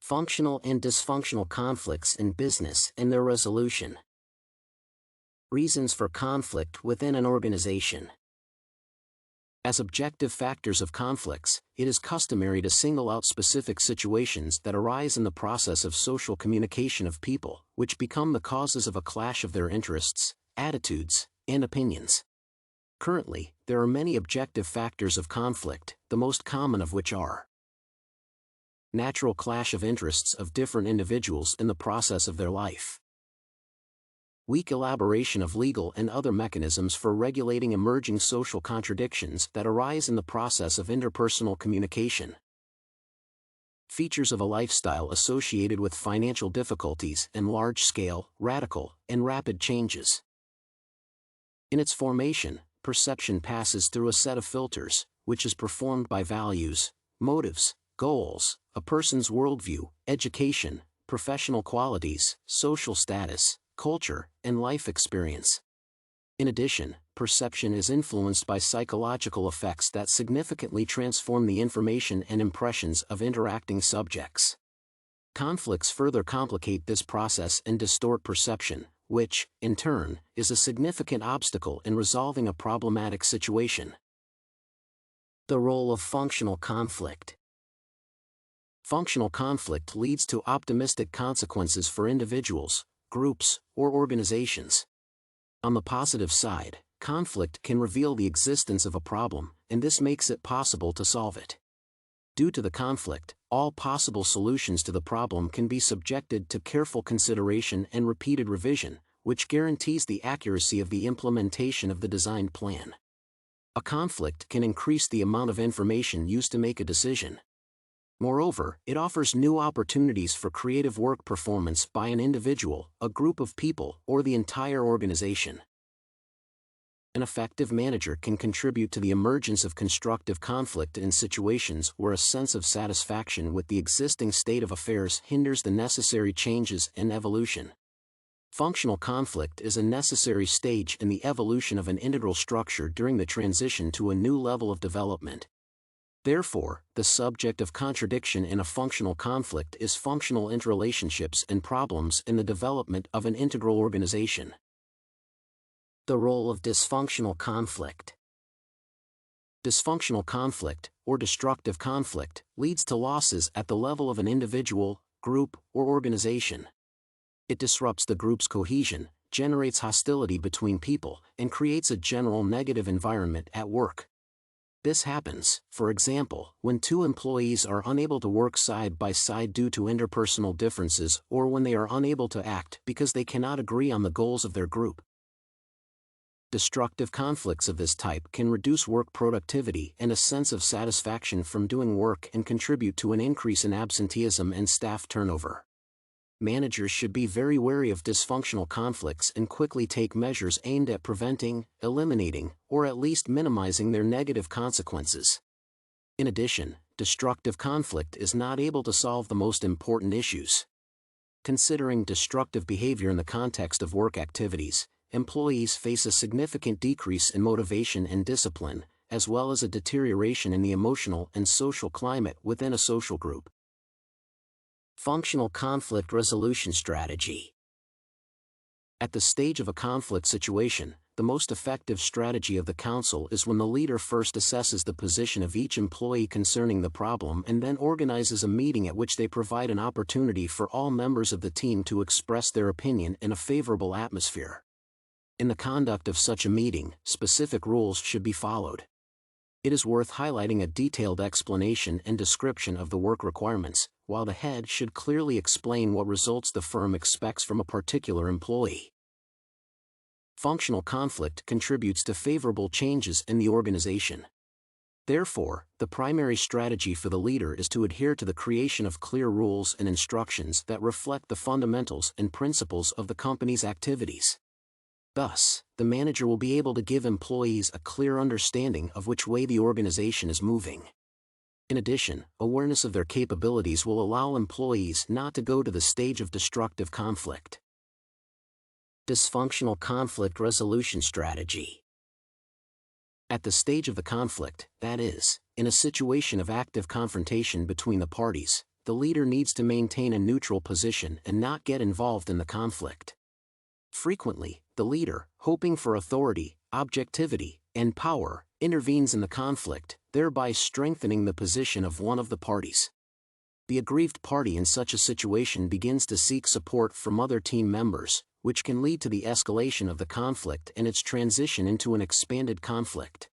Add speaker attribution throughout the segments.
Speaker 1: Functional and dysfunctional conflicts in business and their resolution. Reasons for conflict within an organization. As objective factors of conflicts, it is customary to single out specific situations that arise in the process of social communication of people, which become the causes of a clash of their interests, attitudes, and opinions. Currently, there are many objective factors of conflict, the most common of which are natural clash of interests of different individuals in the process of their life. Weak elaboration of legal and other mechanisms for regulating emerging social contradictions that arise in the process of interpersonal communication. Features of a lifestyle associated with financial difficulties and large-scale, radical, and rapid changes. In its formation, perception passes through a set of filters, which is performed by values, motives, goals, a person's worldview, education, professional qualities, social status, culture, and life experience. In addition, perception is influenced by psychological effects that significantly transform the information and impressions of interacting subjects. Conflicts further complicate this process and distort perception, which, in turn, is a significant obstacle in resolving a problematic situation. The role of functional conflict. Functional conflict leads to optimistic consequences for individuals, groups, or organizations. On the positive side, conflict can reveal the existence of a problem, and this makes it possible to solve it. Due to the conflict, all possible solutions to the problem can be subjected to careful consideration and repeated revision, which guarantees the accuracy of the implementation of the designed plan. A conflict can increase the amount of information used to make a decision. Moreover, it offers new opportunities for creative work performance by an individual, a group of people, or the entire organization. An effective manager can contribute to the emergence of constructive conflict in situations where a sense of satisfaction with the existing state of affairs hinders the necessary changes and evolution. Functional conflict is a necessary stage in the evolution of an integral structure during the transition to a new level of development. Therefore, the subject of contradiction in a functional conflict is functional interrelationships and problems in the development of an integral organization. The role of dysfunctional conflict. Dysfunctional conflict, or destructive conflict, leads to losses at the level of an individual, group, or organization. It disrupts the group's cohesion, generates hostility between people, and creates a general negative environment at work. This happens, for example, when two employees are unable to work side by side due to interpersonal differences or when they are unable to act because they cannot agree on the goals of their group. Destructive conflicts of this type can reduce work productivity and a sense of satisfaction from doing work and contribute to an increase in absenteeism and staff turnover. Managers should be very wary of dysfunctional conflicts and quickly take measures aimed at preventing, eliminating, or at least minimizing their negative consequences. In addition, destructive conflict is not able to solve the most important issues. Considering destructive behavior in the context of work activities, employees face a significant decrease in motivation and discipline, as well as a deterioration in the emotional and social climate within a social group. Functional conflict resolution strategy. At the stage of a conflict situation, the most effective strategy of the council is when the leader first assesses the position of each employee concerning the problem and then organizes a meeting at which they provide an opportunity for all members of the team to express their opinion in a favorable atmosphere. In the conduct of such a meeting, specific rules should be followed. It is worth highlighting a detailed explanation and description of the work requirements, while the head should clearly explain what results the firm expects from a particular employee. Functional conflict contributes to favorable changes in the organization. Therefore, the primary strategy for the leader is to adhere to the creation of clear rules and instructions that reflect the fundamentals and principles of the company's activities. Thus, the manager will be able to give employees a clear understanding of which way the organization is moving. In addition, awareness of their capabilities will allow employees not to go to the stage of destructive conflict. Dysfunctional conflict resolution strategy. At the stage of the conflict, that is, in a situation of active confrontation between the parties, the leader needs to maintain a neutral position and not get involved in the conflict. Frequently, the leader, hoping for authority, objectivity, and power, intervenes in the conflict, thereby strengthening the position of one of the parties. The aggrieved party in such a situation begins to seek support from other team members, which can lead to the escalation of the conflict and its transition into an expanded conflict.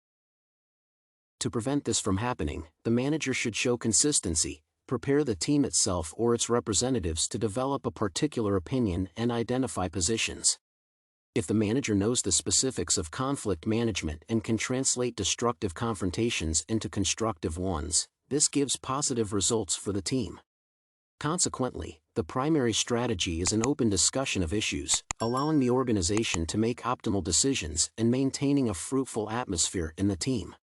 Speaker 1: To prevent this from happening, the manager should show consistency, prepare the team itself or its representatives to develop a particular opinion and identify positions. If the manager knows the specifics of conflict management and can translate destructive confrontations into constructive ones, this gives positive results for the team. Consequently, the primary strategy is an open discussion of issues, allowing the organization to make optimal decisions and maintaining a fruitful atmosphere in the team.